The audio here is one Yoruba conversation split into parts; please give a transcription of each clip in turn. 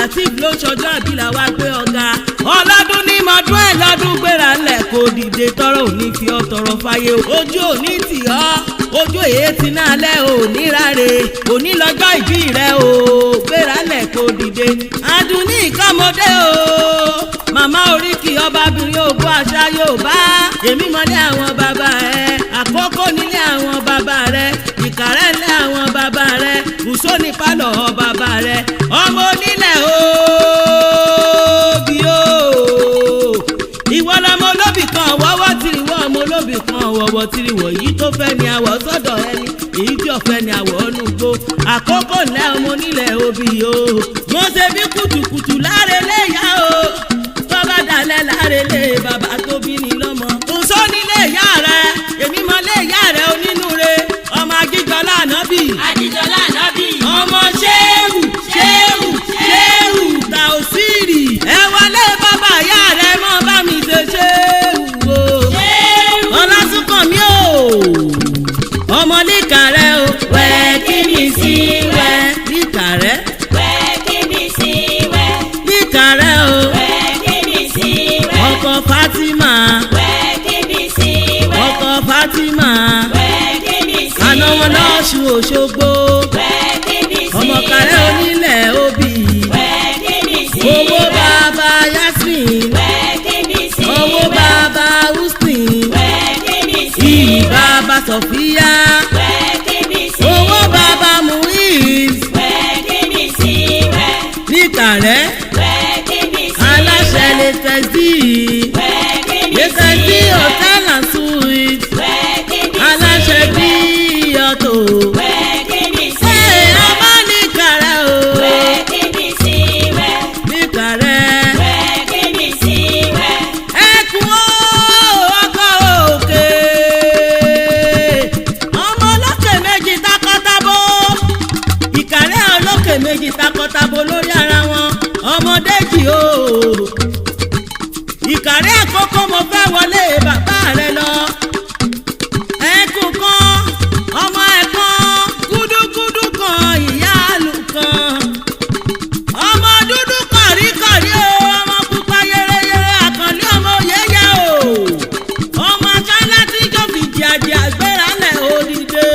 Abdulateef ló ń ṣọjọ́ àbílà wá gbé ọ̀gá ọlọ́dún ní mọ́dún ẹ̀ lọ́dún gbéra ńlẹ̀ kò dìde tọrọ òní fi ọ́ tọrọ fáyé ojú òní tì ọ́ ojú èyí ti náà lẹ́ òní ráre òní lọ́jọ́ ìbí rẹ o gbéra ńlẹ̀ kò dìde Àdùnní ìkọ́mọdé o màmá oríkì ọbabìnrin ògbó àṣà Yorùbá èmi mọ́lé àwọn bàbá ẹ àkókò nílé àwọn bàbá rẹ Ìkàrẹ́ nílé àwọn bàbá rẹ Gùsó ní pálọ̀ bàbá rẹ ọmọ onílẹ̀ òbí o ìwọ lọmọ olóbì kan wọ́wọ́ tìrìwọ́ ọmọ olóbì kan wọ́wọ́ tìrìwọ́ yìí tó fẹ́ ni àwọ̀ sọ́dọ̀ ẹni èyí tí ọ̀fẹ́ ni àwọ̀ ọ̀nùgbò àkókò ńlẹ̀ ọmọ onílẹ̀ òbí o mo ṣe bí kùtùkùtù láre léyà o tó bá dalẹ̀ láre lé bàbá tó bí ni lọ́mọ Gùsó nílé ìyá rẹ èmi mọ lé ìyá rẹ onínúure ọmọ Ajíjọlá Ànábì ọmọ ṣéwù Tàòsírì ẹ wọlé bàbá ìyá rẹ mọ bá mi ṣe ṣéwù o Ọlásùnkànmí o ọmọ Níkàrẹ́ o wẹ́ kí mi sí wẹ́ Níkàrẹ́ Níkàrẹ́ o ọkọ Fátímà àná wọn lọ́sùn Òṣogbo ọmọ Kàrẹ́ onílẹ̀ òbí owó bàbá Yasmin owó bàbá Hussein iyì bàbá Sofia owó bàbá Muiz Níkàrẹ́ aláṣẹ Létẹ́sí hotel and suite aláṣẹ bí ọ̀tọ̀ ọmọ Níkàrẹ́ o Níkàrẹ́ ẹkùn ọkọ̀ òkè ọmọ olókè méjì takọtabo Ìkàrẹ́ olókè méjì takọtabo lórí ara wọn ọmọdéjì o Ìkàrẹ́ àkókò mo fẹ́ wọlé bàbá rẹ lọ ẹkùn kan ọmọ ẹ̀kan gúdúgúdú kan ìyáàlú kan ọmọ dúdú kọ̀ríkọ̀rí o ọmọ pupa yẹrẹyẹrẹ àkànlé ọmọ yẹyẹ o ọmọ China tí jọ fìdí àjẹ àgbéralẹ̀ òdìdè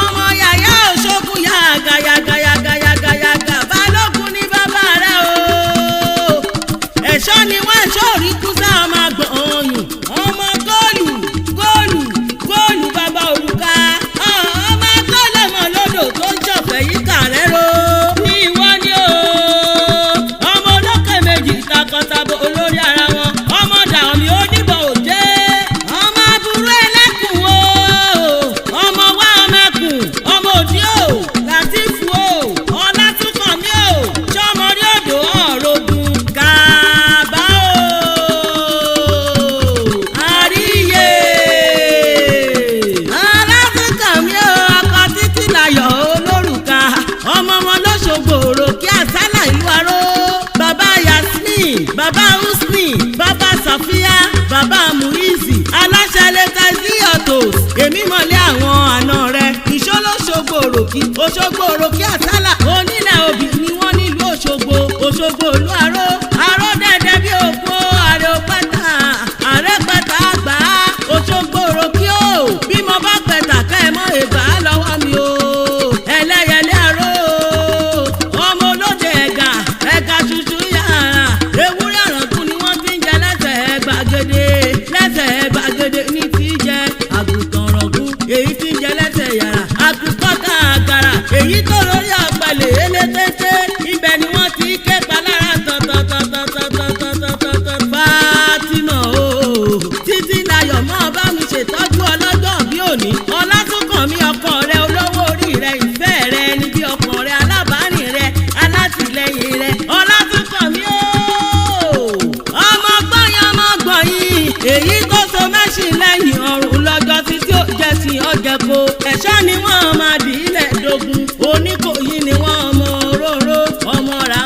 ọmọ yàyà òṣogùn yàgàyàgàyàgàyàgà balógun ní bàbá rẹ o ẹ̀ṣọ́ ni wọ́n ẹ̀ṣọ́ òrí kúsà ọmọ àgbọ̀n ọ̀yùn ọmọ góòlù bàbá òrùka ọmọ akọ́lẹ̀mọ̀ lódò tó ń ṣọ̀fẹ́ yìí Kàrẹ́ ro ní ìwọ ni o ọmọ olókè méjì takọtabo olórí ara wọn ọmọ Dàmí oníbọ̀ òjé ọmọ aburú ẹlẹ́kùn o ọmọ wá ọmọkùn ọmọ òdí o Látìfù o Ọlásùnkànmí o sọmọrí odò ọ̀rọ̀gùn Kàbá o àríyé Ọlásùnkànmí o ọkọ Títílayọ̀ olórùka ọmọ wọn lọ́ṣogbo òròkè àsálà ìlú aró bàbá Yasmin bàbá Hussein bàbá Sofia bàbá Muizi aláṣẹ Létẹ́sí ọ̀tọ̀ èmi mọ̀lé àwọn àna rẹ ìṣọ́lọ́ṣogbo òròkè àsálà onílẹ̀ òbí ni wọ́n nílùú Òṣogbo ìlú aró dẹ́dẹ́ bí òpó àrẹ pátá àgbà Òṣogbo òròkè o bí mo bá pẹ̀tà kẹ́ ẹ mọ́ èbá lọ́wọ́ mi o ẹlẹ́yẹlé aró ọmọ olóde ẹ̀gà ṣuṣu yàrá ewúrẹ́ àràkùn ni wọ́n ti ń jẹ lẹ́sẹ̀ gbàgede ní ti jẹ àgùntàn rọ̀gùn èyí ti ń jẹ lẹ́sẹ̀ yàrá àkùkọ gàgàrà èyí tó lórí ọ̀pẹ̀lẹ̀ elétété ibẹ̀ ni wọ́n ti ké palára tọ̀tọ̀tọ̀tọ̀tọ̀tọ̀tọ̀tọ̀ Fátímà o Títílayọ̀ mọ́ bá mi ṣètọ́jú ọlọ́jọ́ bí òní Ọlásùnkànmí ọkọ rẹ olówó orí rẹ ìfẹ́ rẹ ẹni bí ọkọ rẹ alábàárìn rẹ alátìlẹyìn rẹ Ọlásùnkànmí o ọmọ gbọ̀nyìn èyí tó so mẹ́sìn lẹ́yìn ọ̀run lọ́jọ́ títí ó jẹ́ sí ọ̀jẹ̀kọ ẹ̀ṣọ́ ni wọ́n máa dì í lẹ̀ dogun Oníkòyí ni wọ́n ọmọ òróró ọmọ ọ̀rá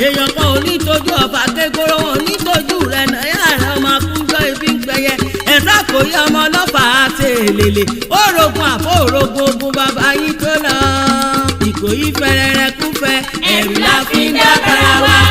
èèyàn kan ò ní tójú ọ̀fà kékeré wọn ní tójú rẹ̀ náírà rẹ̀ ọmọ akúnjọ́ ibi ń gbẹyẹ ẹ̀sà kò yẹ ọmọ ọlọ́fà àti èlèlè orogun àfọ orogun ogun bàbá yín tó lọ Ìkòyí fẹrẹrẹ kúfẹ ẹ̀rù la fi ń dá garawa.